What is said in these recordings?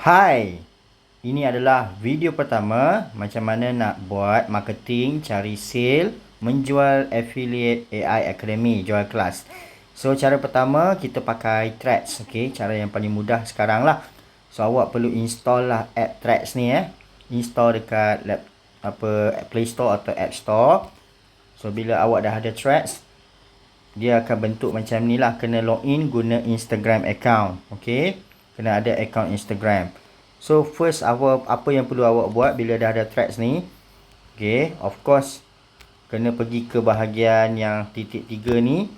Hai, ini adalah video pertama macam mana nak buat marketing, cari sale, menjual affiliate AI Academy, jual kelas. So, cara pertama kita pakai Threads, okay? Cara yang paling mudah sekarang lah. So, awak perlu install lah app Threads ni Install dekat Play Store atau App Store. So, bila awak dah ada Threads, dia akan bentuk macam ni lah. Kena login guna Instagram account, okay? Kena ada account Instagram. So first apa yang perlu awak buat bila dah ada Threads ni, okay, of course kena pergi ke bahagian yang titik 3 ni,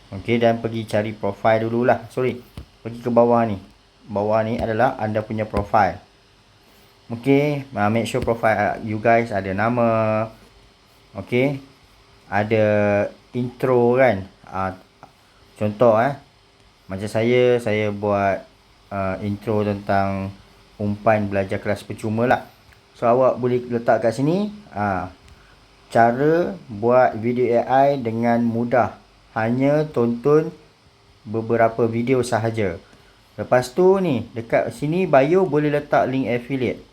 okay, dan pergi cari profile dululah. Pergi ke bawah ni. Bawah ni adalah anda punya profile. Okay, make sure profile you guys ada nama, okay, ada intro kan. Contoh macam saya buat intro tentang umpan belajar kelas percuma lah. So awak boleh letak kat sini cara buat video AI dengan mudah, hanya tonton beberapa video sahaja. Lepas tu ni dekat sini bio boleh letak link affiliate.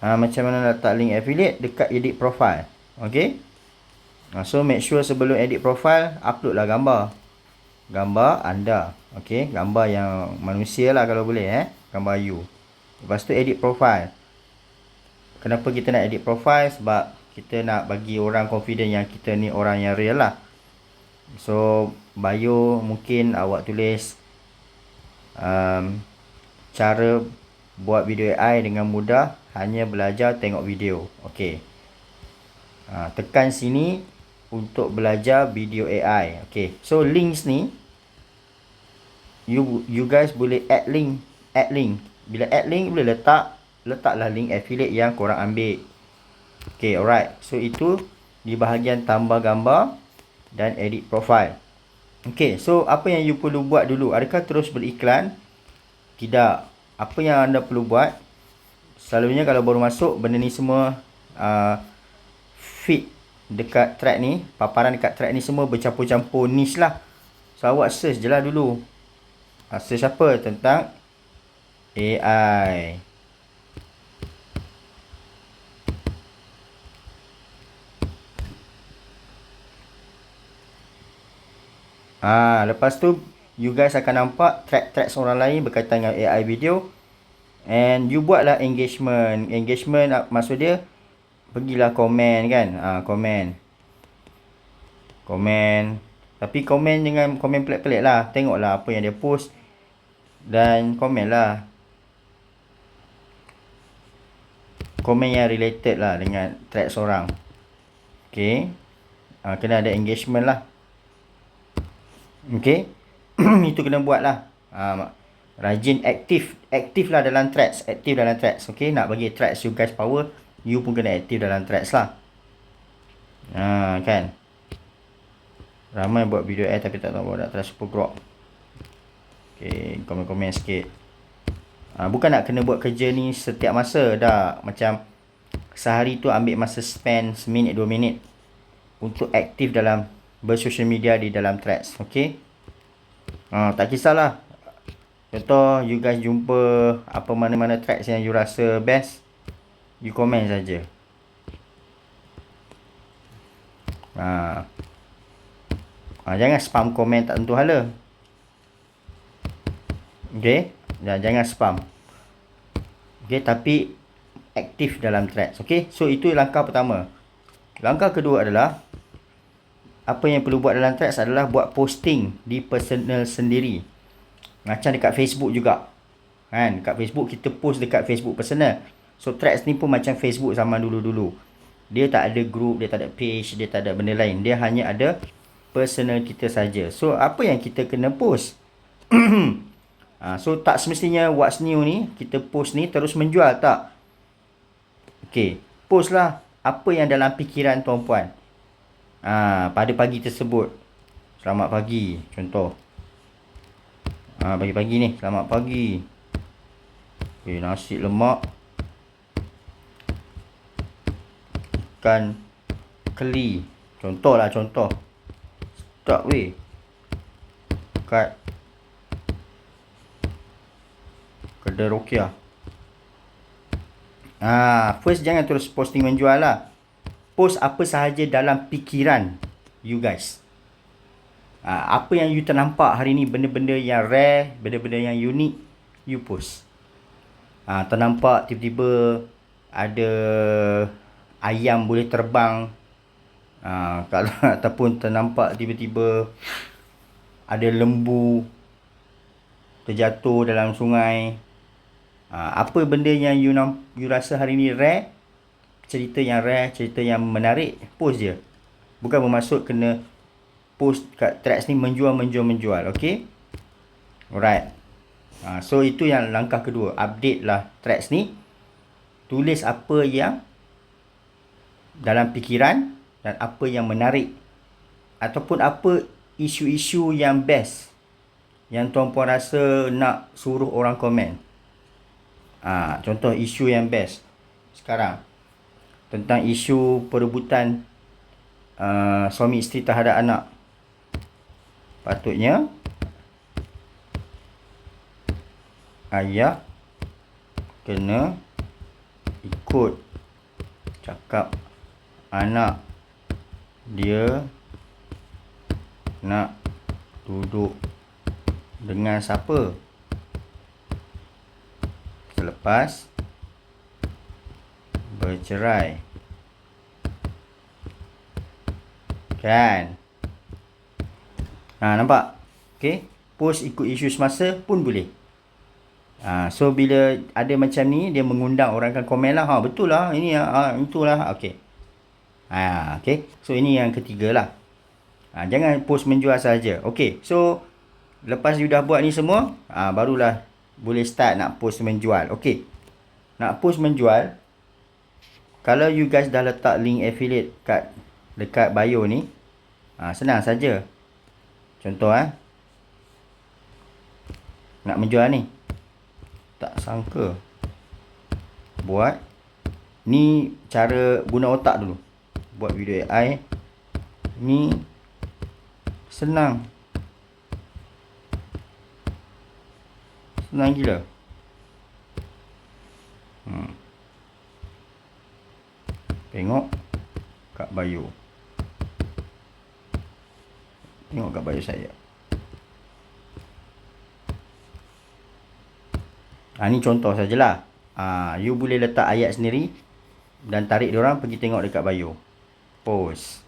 Macam mana letak link affiliate? Dekat edit profile, okay. So make sure sebelum edit profile upload lah gambar anda, okay, gambar yang manusia lah kalau boleh, gambar you. Lepas tu edit profile. Kenapa kita nak edit profile? Sebab kita nak bagi orang confident yang kita ni orang yang real lah. So bio mungkin awak tulis cara buat video AI dengan mudah, hanya belajar tengok video, okay. Tekan sini untuk belajar video AI, okay. So links ni you guys boleh add link. Bila add link boleh letaklah link affiliate yang korang ambil. Okay, alright. So itu di bahagian tambah gambar dan edit profile. Okay, so apa yang you perlu buat dulu? Adakah terus beriklan? Tidak. Apa yang anda perlu buat, selalunya kalau baru masuk, benda ni semua feed dekat thread ni, paparan dekat thread ni semua bercampur-campur niche lah. So awak search je lah dulu. Search apa? Tentang AI. Lepas tu you guys akan nampak thread orang lain berkaitan dengan AI video, and you buatlah engagement. Maksud dia pergilah komen kan. Komen. Tapi komen dengan komen pelik-pelik lah. Tengoklah apa yang dia post dan komen lah. Komen yang related lah dengan thread orang. Okay. Kena ada engagement lah. Okay. Itu kena buat lah. Rajin aktif lah dalam threads. Okay. Nak bagi threads you guys power, you pun kena aktif dalam threads lah. Kan. Ramai buat video tapi tak tahu nak try super grok. Okay, komen-komen sikit. Bukan nak kena buat kerja ni setiap masa dah. Macam sehari tu ambil masa spend seminit 2 minit untuk aktif dalam bersosial media di dalam threads, okay. Tak kisahlah. Contoh you guys jumpa apa mana-mana threads yang you rasa best, you komen saja. Jangan spam komen tak tentu hala. Okay, jangan spam. Okay, tapi aktif dalam threads. Okay, so itu langkah pertama. Langkah kedua adalah, apa yang perlu buat dalam threads adalah buat posting di personal sendiri. Macam dekat Facebook juga kan. Dekat Facebook kita post dekat Facebook personal. So threads ni pun macam Facebook zaman dulu-dulu. Dia tak ada group, dia tak ada page, dia tak ada benda lain. Dia hanya ada personal kita saja. So apa yang kita kena post? So tak semestinya what's new ni, kita post ni terus menjual, tak. Okay, post lah apa yang dalam fikiran tuan-puan pada pagi tersebut. Selamat pagi, contoh. Pagi-pagi ni, selamat pagi. Okay, nasi lemak ikan keli. Contoh. Tak weh. Kat Kedai Rokia. First jangan terus posting menjual lah. Post apa sahaja dalam fikiran you guys. Apa yang you ternampak hari ni, benda-benda yang rare, benda-benda yang unik, you post. Ternampak tiba-tiba ada ayam boleh terbang. Kalau ataupun ternampak tiba-tiba ada lembu terjatuh dalam sungai. Apa benda yang you rasa hari ni rare, cerita yang rare, cerita yang menarik, post je. Bukan bermaksud kena post kat threads ni menjual. Okay, alright. So itu yang langkah kedua, update lah threads ni. Tulis apa yang dalam fikiran dan apa yang menarik, ataupun apa isu-isu yang best yang tuan-puan rasa nak suruh orang komen. Contoh isu yang best sekarang tentang isu perebutan suami isteri terhadap anak. Patutnya ayah kena ikut cakap anak dia nak duduk dengan siapa selepas bercerai. Kan? Nampak? Okay, post ikut isu semasa pun boleh. So bila ada macam ni, dia mengundang orang akan komen lah. Betul lah, ini itulah. Okay. Okay, so ini yang ketiga lah. Jangan post menjual saja. Okay, so lepas you dah buat ni semua, barulah boleh start nak post menjual. Okay, nak post menjual, kalau you guys dah letak link affiliate dekat bio ni, senang saja. Contoh nak menjual ni, tak sangka buat ni, cara guna otak dulu. Buat video AI ni senang gila. Tengok kat bio. Tengok kat bio saya. Ni contoh sajalah. You boleh letak ayat sendiri dan tarik diorang pergi tengok dekat bio. Post.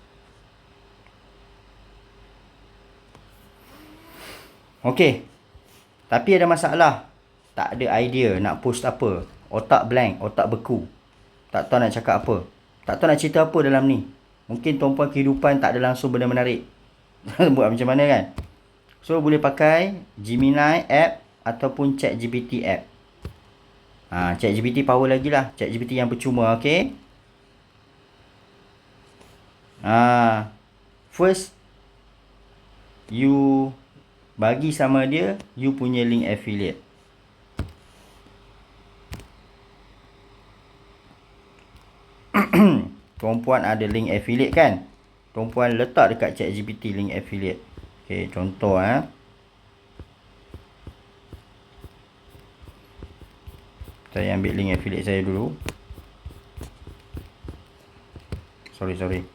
Okay, tapi ada masalah. Tak ada idea nak post apa. Otak blank, otak beku. Tak tahu nak cakap apa. Tak tahu nak cerita apa dalam ni. Mungkin tuan-puan kehidupan tak ada langsung benda menarik. Buat macam mana kan? So boleh pakai Gemini app ataupun ChatGPT app. ChatGPT power lagi lah. ChatGPT yang percuma, okay? First, you bagi sama dia you punya link affiliate. Tuan-puan ada link affiliate kan? Tuan-puan letak dekat ChatGPT link affiliate. Okay, contoh saya ambil link affiliate saya dulu. Sorry.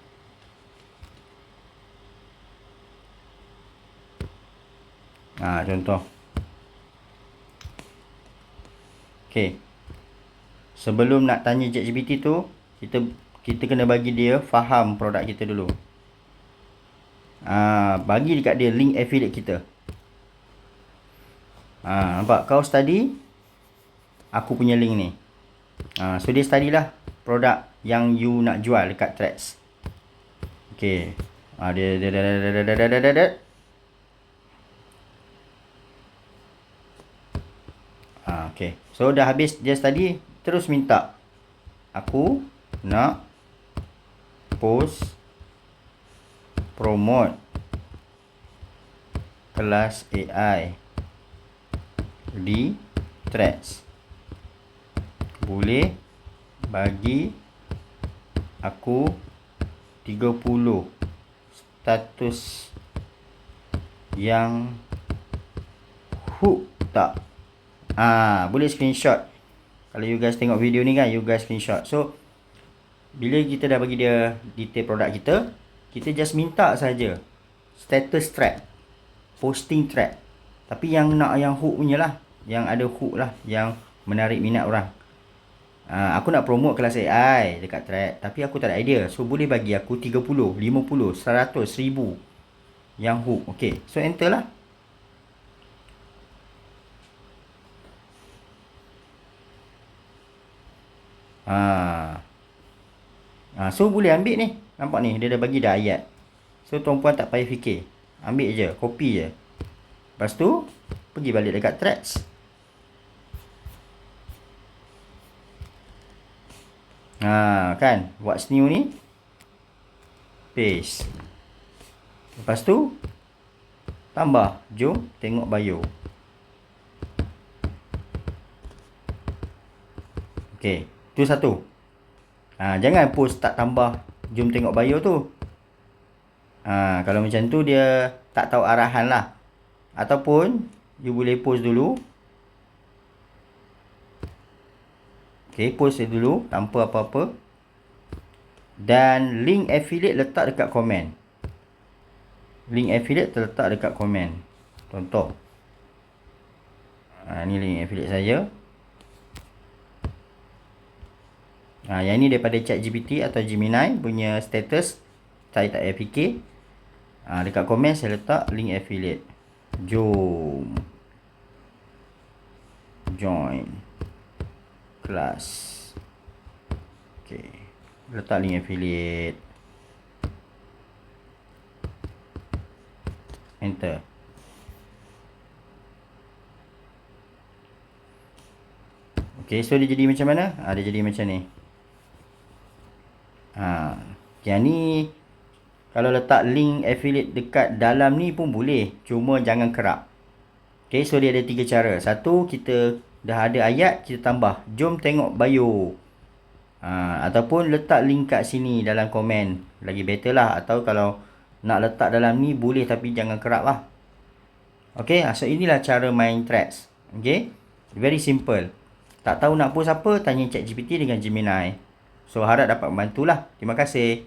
Contoh. Okay, sebelum nak tanya ChatGPT tu, kita kena bagi dia faham produk kita dulu. Bagi dekat dia link affiliate kita. Nampak? Kau study aku punya link ni. So dia study lah produk yang you nak jual dekat threads. Okay, dia okay, so dah habis dia study, terus minta aku nak post promote kelas AI di threads. Boleh bagi aku 30 status yang hook tak? Boleh screenshot. Kalau you guys tengok video ni kan, you guys screenshot. So bila kita dah bagi dia detail produk kita, kita just minta saja status thread, posting thread. Tapi yang nak yang hook punya lah, yang ada hook lah, yang menarik minat orang. Aku nak promote kelas AI dekat thread, tapi aku tak ada idea. So boleh bagi aku 30, 50, 100, 1000 yang hook. Okay, so enter lah. So boleh ambil ni. Nampak ni, dia dah bagi dah ayat. So tuan-puan tak payah fikir. Ambil je, copy je. Lepas tu pergi balik dekat threads. Kan, what's new ni, paste. Lepas tu tambah, jom tengok bio. Okay, tu satu. Jangan post tak tambah jom tengok bio tu. Kalau macam tu dia tak tahu arahan lah. Ataupun you boleh post dulu. Okay, post dulu tanpa apa-apa. Dan link affiliate letak dekat komen. Link affiliate terletak dekat komen. Contoh. Ni link affiliate saya. Yang ni daripada ChatGPT atau Gemini punya status. Saya tak payah fikir. Dekat komen saya letak link affiliate. Jom join kelas. Okay, letak link affiliate. Enter. Okay, so dia jadi macam mana? Dia jadi macam ni. Yang ni kalau letak link affiliate dekat dalam ni pun boleh, cuma jangan kerap. Okay, so dia ada 3 cara. Satu, kita dah ada ayat, kita tambah jom tengok bio. Ataupun letak link kat sini dalam komen, lagi better lah. Atau kalau nak letak dalam ni boleh, tapi jangan kerap lah. Okay, so inilah cara main threads. Okay, very simple. Tak tahu nak post apa, tanya ChatGPT dengan Gemini. So harap dapat membantulah. Terima kasih.